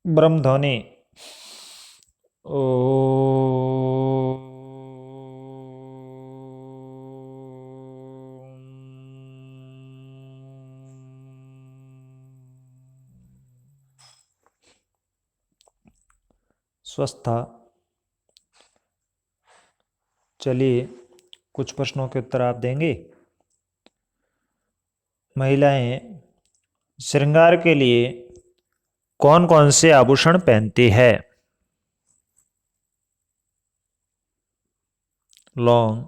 ब्रह्म ध्वनि ओ। स्वस्थ था। चलिए कुछ प्रश्नों के उत्तर आप देंगे। महिलाएं श्रृंगार के लिए कौन कौन से आभूषण पहनती है? लौंग,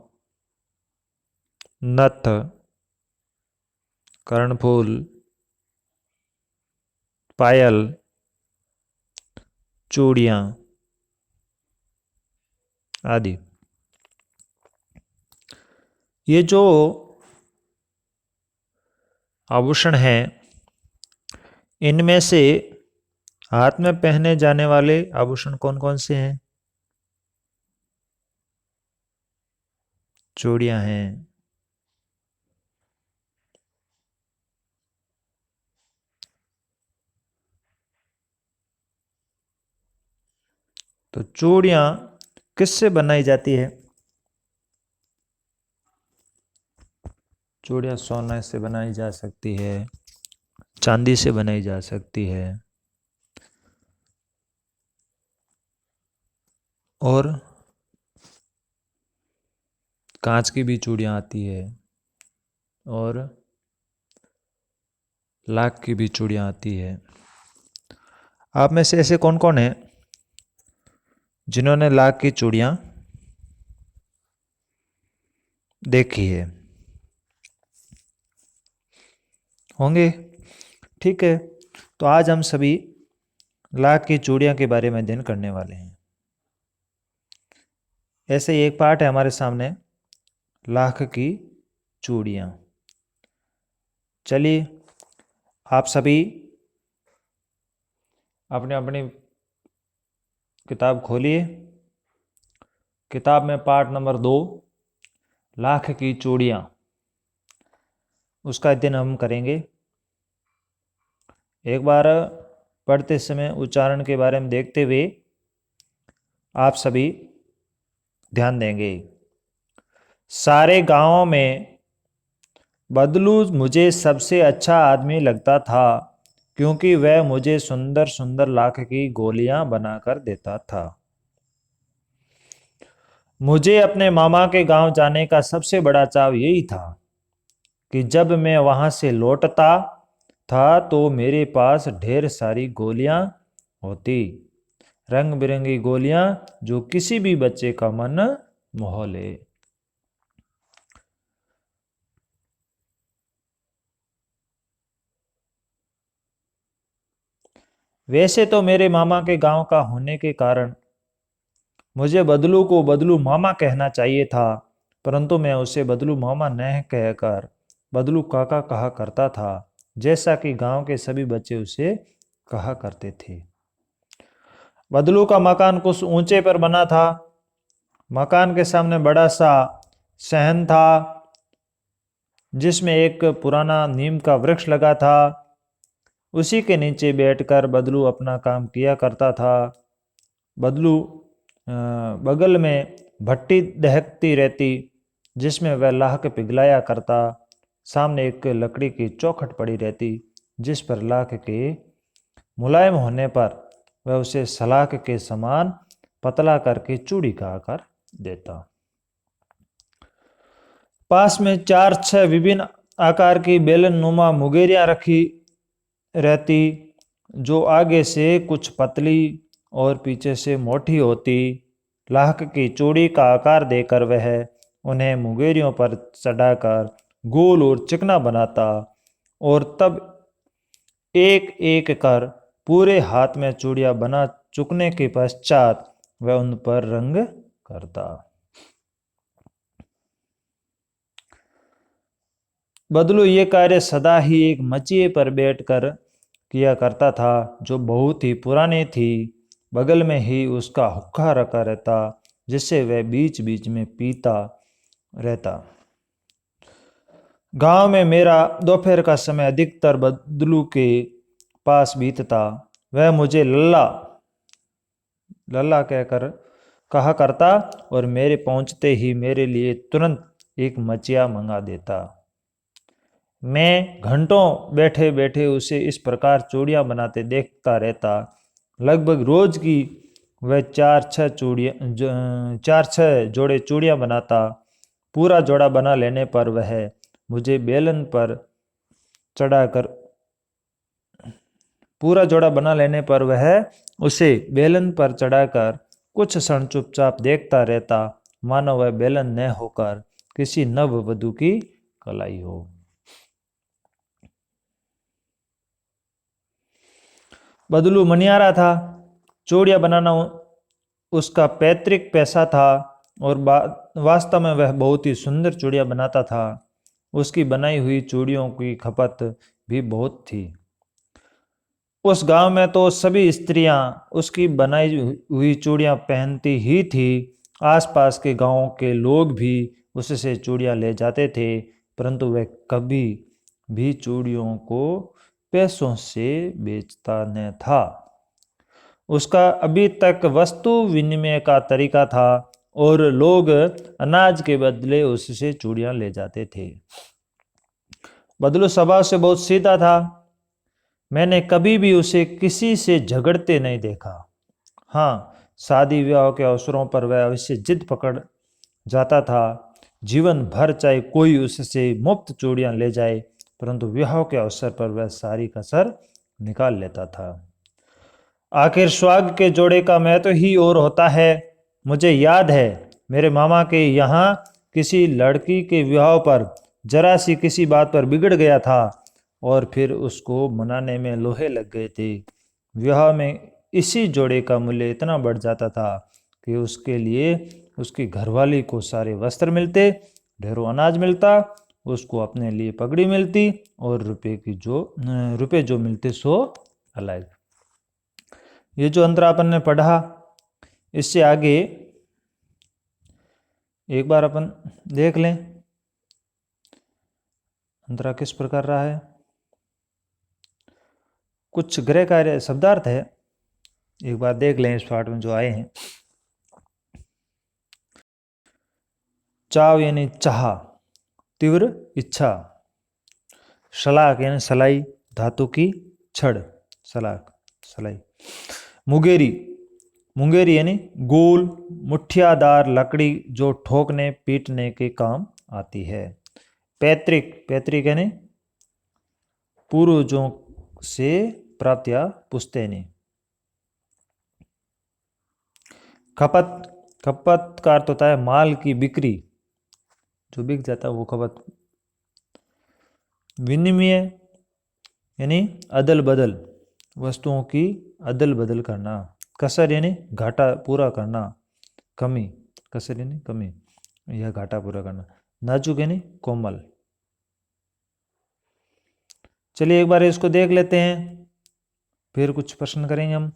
नथ, कर्णफूल, पायल, चूड़ियां आदि। ये जो आभूषण हैं, इनमें से हाथ में पहने जाने वाले आभूषण कौन कौन से हैं? चूड़ियां हैं। तो चूड़ियां किससे बनाई जाती है? चूड़ियां सोने से बनाई जा सकती है, चांदी से बनाई जा सकती है, और कांच की भी चूड़ियां आती है, और लाख की भी चूड़ियां आती है। आप में से ऐसे कौन कौन है जिन्होंने लाख की चूड़ियां देखी है? होंगे। ठीक है, तो आज हम सभी लाख की चूड़ियां के बारे में अध्ययन करने वाले हैं। ऐसे ही एक पाठ है हमारे सामने, लाख की चूड़ियां। चलिए आप सभी अपने अपनी किताब खोलिए। किताब में पाठ नंबर 2, लाख की चूड़ियां, उसका अध्ययन हम करेंगे। एक बार पढ़ते समय उच्चारण के बारे में देखते हुए आप सभी ध्यान देंगे। सारे गांवों में बदलू मुझे सबसे अच्छा आदमी लगता था, क्योंकि वह मुझे सुंदर सुंदर लाख की गोलियां बनाकर देता था। मुझे अपने मामा के गांव जाने का सबसे बड़ा चाव यही था कि जब मैं वहां से लौटता था तो मेरे पास ढेर सारी गोलियां होती, रंग बिरंगी गोलियां जो किसी भी बच्चे का मन मोह ले। वैसे तो मेरे मामा के गांव का होने के कारण मुझे बदलू को बदलू मामा कहना चाहिए था, परंतु मैं उसे बदलू मामा न कहकर बदलू काका कहा करता था, जैसा कि गांव के सभी बच्चे उसे कहा करते थे। बदलू का मकान कुछ ऊंचे पर बना था। मकान के सामने बड़ा सा सहन था, जिसमें एक पुराना नीम का वृक्ष लगा था। उसी के नीचे बैठकर बदलू अपना काम किया करता था। बदलू बगल में भट्टी दहकती रहती, जिसमें वह लाख पिघलाया करता। सामने एक लकड़ी की चौखट पड़ी रहती, जिस पर लाख के मुलायम होने पर वह उसे सलाख के समान पतला करके चूड़ी का आकार देता। पास में 4-6 विभिन्न आकार की बेलन नुमा मुगेरियां रखी रहती, जो आगे से कुछ पतली और पीछे से मोटी होती। लाख की चूड़ी का आकार देकर वह उन्हें मुगेरियों पर चढ़ाकर गोल और चिकना बनाता, और तब एक एक कर पूरे हाथ में चूड़ियां बना चुकने के पश्चात वह उन पर रंग करता। बदलू ये कार्य सदा ही एक मचिए पर बैठकर किया करता था, जो बहुत ही पुरानी थी। बगल में ही उसका हुक्का रखा रहता, जिससे वह बीच बीच में पीता रहता। गांव में मेरा दोपहर का समय अधिकतर बदलू के पास बीतता। वह मुझे लल्ला लल्ला कहकर कहा करता और मेरे पहुंचते ही मेरे लिए तुरंत एक मचिया मंगा देता। मैं घंटों बैठे बैठे उसे इस प्रकार चूड़ियाँ बनाते देखता रहता। लगभग रोज की वह चार छः जोड़े चूड़ियाँ बनाता। पूरा जोड़ा बना लेने पर वह मुझे बेलन पर चढ़ाकर पूरा जोड़ा बना लेने पर वह उसे बेलन पर चढ़ाकर कुछ क्षण चुपचाप देखता रहता, मानो वह बेलन न होकर किसी नववधू की कलाई हो। बदलू मनियारा था। चूड़ियाँ बनाना उसका पैतृक पैसा था और वास्तव में वह बहुत ही सुंदर चूड़ियाँ बनाता था। उसकी बनाई हुई चूड़ियों की खपत भी बहुत थी। उस गांव में तो सभी स्त्रियां उसकी बनाई हुई चूड़ियाँ पहनती ही थी। आसपास के गांवों के लोग भी उससे चूड़ियाँ ले जाते थे, परंतु वह कभी भी चूड़ियों को पैसों से बेचता न था। उसका अभी तक वस्तु विनिमय का तरीका था और लोग अनाज के बदले उससे चूड़ियाँ ले जाते थे। बदलू स्वभाव से बहुत सीधा था। मैंने कभी भी उसे किसी से झगड़ते नहीं देखा। हाँ, शादी विवाह के अवसरों पर वह अवश्य जिद पकड़ जाता था। जीवन भर चाहे कोई उससे मुफ्त चूड़ियाँ ले जाए, परंतु विवाह के अवसर पर वह सारी कसर निकाल लेता था। आखिर सुहाग के जोड़े का महत्व ही और होता है। मुझे याद है मेरे मामा के यहाँ किसी लड़की के विवाह पर जरा सी किसी बात पर बिगड़ गया था और फिर उसको मनाने में लोहे लग गए थे। विवाह में इसी जोड़े का मूल्य इतना बढ़ जाता था कि उसके लिए उसकी घरवाली को सारे वस्त्र मिलते, ढेरों अनाज मिलता, उसको अपने लिए पगड़ी मिलती और रुपए जो मिलते सो अलग। ये जो अंतरा अपन ने पढ़ा, इससे आगे एक बार अपन देख लें अंतरा किस प्रकार रहा है। कुछ गृह कार्य शब्दार्थ है, एक बार देख लें इस पाठ में जो आए हैं। चाव यानी चाह, तीव्र इच्छा। शलाक यानी सलाई, धातु की छड़, सलाक सलाई। मुंगेरी, मुंगेरी यानी गोल मुठियादार लकड़ी जो ठोकने पीटने के काम आती है। पैतृक, पैतृक यानी पूर्वजों से प्राप्त या पुश्तैनी। खपत, खपत का अर्थ होता है माल की बिक्री, जो बिक जाता है वो खपत। विनिमय यानी अदल बदल, वस्तुओं की अदल बदल करना। कसर यानी घाटा पूरा करना, कमी, कसर यानी कमी या घाटा पूरा करना। नाजुक यानी कोमल। चलिए एक बार इसको देख लेते हैं, फिर कुछ प्रश्न करेंगे हम।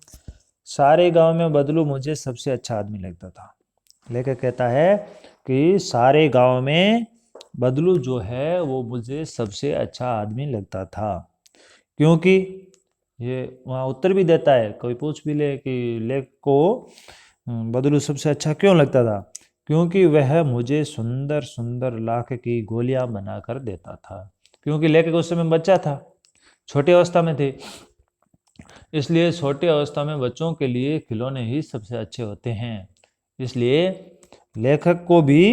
सारे गांव में बदलू मुझे सबसे अच्छा आदमी लगता था। लेखक कहता है कि सारे गांव में बदलू जो है वो मुझे सबसे अच्छा आदमी लगता था। क्योंकि ये वहाँ उत्तर भी देता है, कोई पूछ भी ले कि लेख को बदलू सबसे अच्छा क्यों लगता था। क्योंकि वह मुझे सुंदर सुंदर लाख की गोलियां बनाकर देता था। क्योंकि लेखक उस समय बच्चा था, छोटी अवस्था में थे, इसलिए छोटी अवस्था में बच्चों के लिए खिलौने ही सबसे अच्छे होते हैं। इसलिए लेखक को भी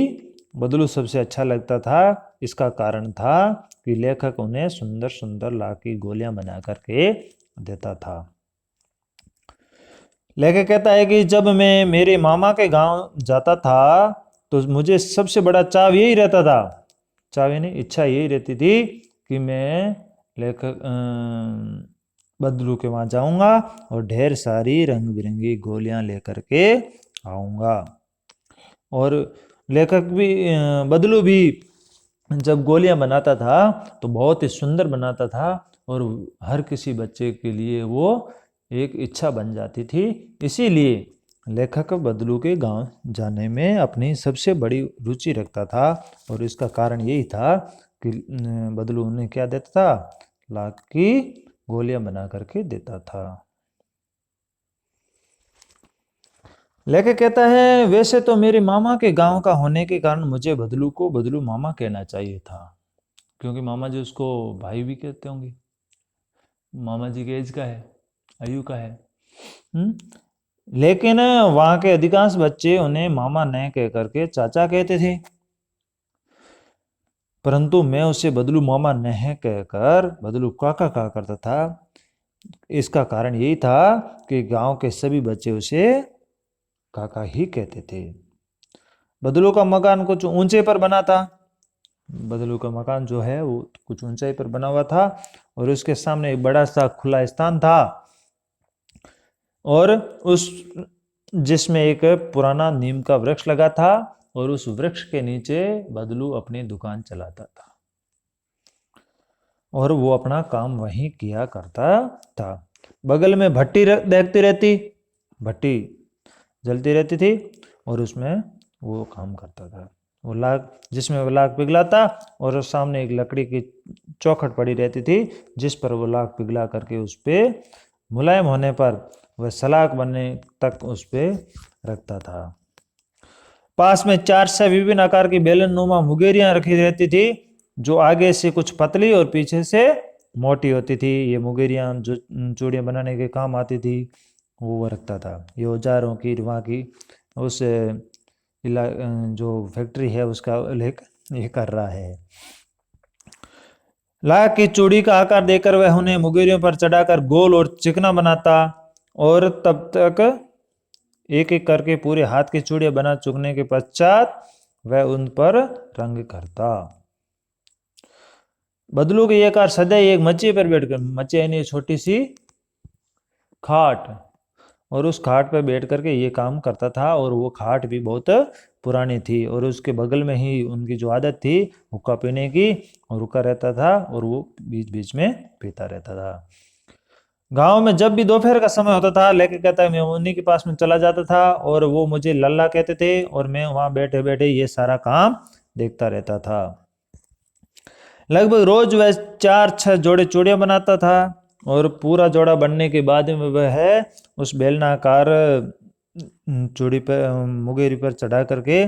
बदलू सबसे अच्छा लगता था। इसका कारण था कि लेखक उन्हें सुंदर सुंदर लाख की गोलियां बना करके देता था। लेखक कहता है कि जब मैं मेरे मामा के गांव जाता था तो मुझे सबसे बड़ा चाव यही रहता था, चाव यानी इच्छा यही रहती थी कि मैं लेखक बदलू के वहाँ जाऊंगा और ढेर सारी रंग बिरंगी गोलियां लेकर के आऊंगा। और लेखक भी बदलू भी जब गोलियां बनाता था तो बहुत ही सुंदर बनाता था और हर किसी बच्चे के लिए वो एक इच्छा बन जाती थी। इसीलिए लेखक बदलू के गांव जाने में अपनी सबसे बड़ी रुचि रखता था और इसका कारण यही था कि बदलू उन्हें क्या देता था, लाख की गोलियां बना करके देता था। लेखक कहता है वैसे तो मेरे मामा के गांव का होने के कारण मुझे बदलू को बदलू मामा कहना चाहिए था, क्योंकि मामा जी उसको भाई भी कहते होंगे, मामा जी के एज का है, आयु का है। लेकिन वहां के अधिकांश बच्चे उन्हें मामा न कह करके चाचा कहते थे, परंतु मैं उसे बदलू मामा नहीं कहकर बदलू काका कहा करता था। इसका कारण यही था कि गांव के सभी बच्चे उसे काका ही कहते थे। बदलू का मकान कुछ ऊंचे पर बना था। बदलू का मकान जो है वो कुछ ऊंचाई पर बना हुआ था और उसके सामने एक बड़ा सा खुला स्थान था, और उस जिसमें एक पुराना नीम का वृक्ष लगा था, और उस वृक्ष के नीचे बदलू अपनी दुकान चलाता था और वो अपना काम वहीं किया करता था। बगल में भट्टी देखती रहती, भट्टी जलती रहती थी और उसमें वो काम करता था। वो लाख जिसमें वो लाख पिघलाता और सामने एक लकड़ी की चौखट पड़ी रहती थी जिस पर वो लाख पिघला करके उस पर मुलायम होने पर वह सलाख बनने तक उस पर रखता था। पास में 4 विभिन्न आकार की बेलन नुमा मुगेरियां रखी रहती थी जो आगे से कुछ पतली और पीछे से मोटी होती थी। ये मुगेरियां जो चूड़ियां बनाने के काम आती थी वो रखता था। ये औजारों की वहाँ की उस जो फैक्ट्री है उसका उल्लेख ये कर रहा है। लाख की चूड़ी का आकार देकर वह उन्हें मुगेरियों पर चढ़ाकर गोल और चिकना बनाता और तब तक एक एक करके पूरे हाथ की चूड़ियां बना चुकने के पश्चात वह उन पर रंग करता। बदलू की यह कार सदैव एक मच्चे पर बैठकर, मच्चे यानी छोटी सी खाट, और उस खाट पर बैठ करके ये काम करता था और वो खाट भी बहुत पुरानी थी और उसके बगल में ही उनकी जो आदत थी हुक्का पीने की, और रुका रहता था और वो बीच बीच में पीता रहता था। गांव में जब भी दोपहर का समय होता था लेके कहता है मैं उन्हीं के पास में चला जाता था और वो मुझे लल्ला कहते थे और मैं वहां बैठे बैठे ये सारा काम देखता रहता था। लगभग रोज वह 4-6 जोड़े चूड़ियां बनाता था और पूरा जोड़ा बनने के बाद में वह उस बेलनाकार चूड़ी पर मुगेरी पर चढ़ा करके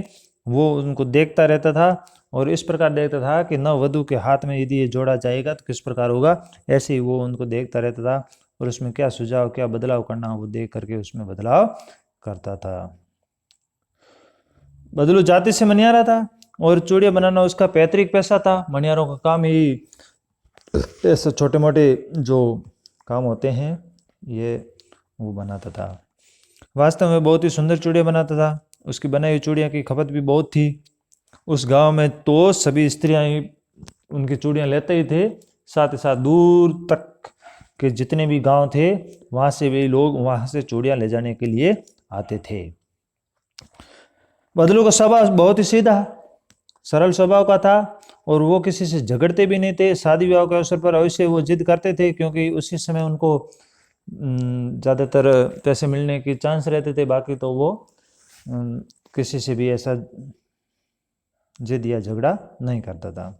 वो उनको देखता रहता था और इस प्रकार देखता था कि नववधु के हाथ में यदि ये जोड़ा जाएगा तो किस प्रकार होगा। ऐसे ही वो उनको देखता रहता था और उसमें क्या सुझाव क्या बदलाव करना वो देख करके उसमें बदलाव करता था। बदलू जाति से मनियारा था और चूड़ियां बनाना उसका पैतृक पैसा था। मनियारों का काम ही ऐसे छोटे मोटे जो काम होते हैं ये वो बनाता था। वास्तव में बहुत ही सुंदर चूड़ियां बनाता था। उसकी बनाई हुई चूड़ियां की खपत भी बहुत थी। उस गांव में तो सभी स्त्रियां ही उनकी चूड़ियां लेते ही थे, साथ ही साथ दूर तक के जितने भी गांव थे वहां से भी लोग वहां से चूड़ियां ले जाने के लिए आते थे। बदलू का स्वभाव बहुत ही सीधा सरल स्वभाव का था और वो किसी से झगड़ते भी नहीं थे। शादी विवाह के अवसर पर अवश्य वो जिद करते थे क्योंकि उसी समय उनको ज़्यादातर पैसे मिलने के चांस रहते थे, बाकी तो वो किसी से भी ऐसा जिद या झगड़ा नहीं करता था।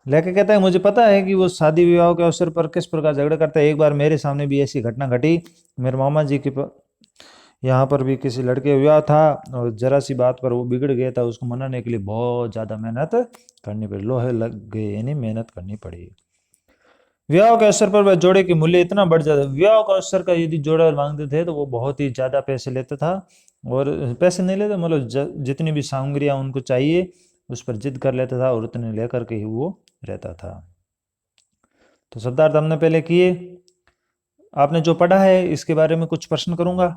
लेके कहता है मुझे पता है कि वो शादी विवाह के अवसर पर किस प्रकार झगड़ा करता है। एक बार मेरे सामने भी ऐसी घटना घटी। मेरे मामा जी के यहाँ पर भी किसी लड़के का विवाह था और जरा सी बात पर वो बिगड़ गया था। उसको मनाने के लिए बहुत ज़्यादा मेहनत करनी पड़ी, लोहे लग गए यानी मेहनत करनी पड़ी। विवाह के अवसर पर वह जोड़े की मूल्य इतना बढ़ जाता। विवाह का अवसर का यदि जोड़ा मांगते थे तो वो बहुत ही ज़्यादा पैसे लेता था और पैसे नहीं लेते मतलब जितनी भी सामग्रियाँ उनको चाहिए उस पर जिद कर लेता था और उतने लेकर के ही वो रहता था। तो शब्दार्थ हमने पहले किए। आपने जो पढ़ा है इसके बारे में कुछ प्रश्न करूंगा।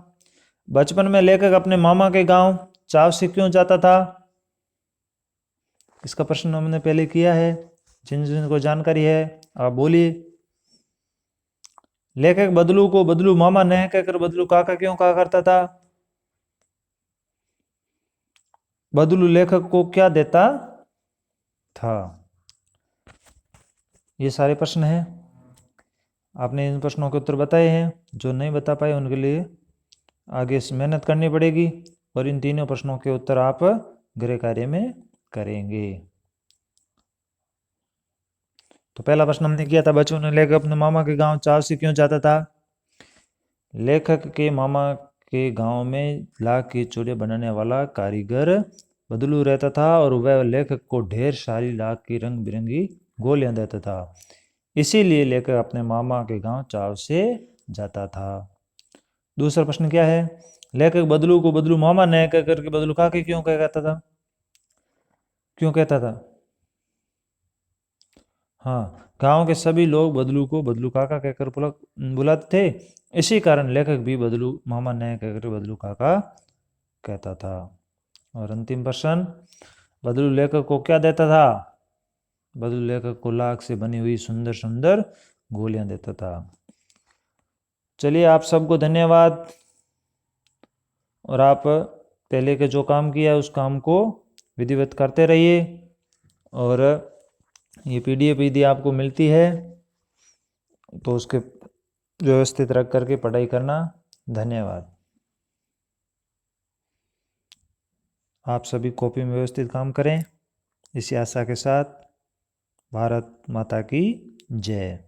बचपन में लेखक अपने मामा के गांव चाव से क्यों जाता था, इसका प्रश्न हमने पहले किया है। जिन जिनको जानकारी है आप बोलिए। लेखक बदलू को बदलू मामा नहीं कहकर बदलू काका क्यों कहा करता था। बदलू लेखक को क्या देता था। ये सारे प्रश्न हैं। आपने इन प्रश्नों के उत्तर बताए हैं। जो नहीं बता पाए उनके लिए आगे से मेहनत करनी पड़ेगी और इन तीनों प्रश्नों के उत्तर आप गृह कार्य में करेंगे। तो पहला प्रश्न हमने किया था बच्चों ने लेखक अपने मामा के गांव चाव से क्यों जाता था। लेखक के मामा के गांव में लाख की चूड़ियाँ बनाने वाला कारीगर बदलू रहता था और वह लेखक को ढेर सारी लाख की रंग बिरंगी गोलियां देता था। इसीलिए लेखक अपने मामा के गांव चाव से जाता था। दूसरा प्रश्न क्या है? लेखक बदलू को बदलू मामा न कह करके बदलू काके क्यों कहता था? क्यों कहता था? हाँ, गांव के सभी लोग बदलू को बदलू काका कहकर बुलाते थे। इसी कारण लेखक भी बदलू मामा न कहकर बदलू काका कहता था। और अंतिम प्रश्न, बदलू लेखक को क्या देता था? बदलू लेखक को लाख से बनी हुई सुंदर सुंदर गोलियां देता था। चलिए, आप सबको धन्यवाद। और आप पहले के जो काम किया है उस काम को विधिवत करते रहिए। और ये पीडीएफ यदि आपको मिलती है तो उसके व्यवस्थित रख करके पढ़ाई करना। धन्यवाद। आप सभी कॉपी में व्यवस्थित काम करें। इसी आशा के साथ भारत माता की जय।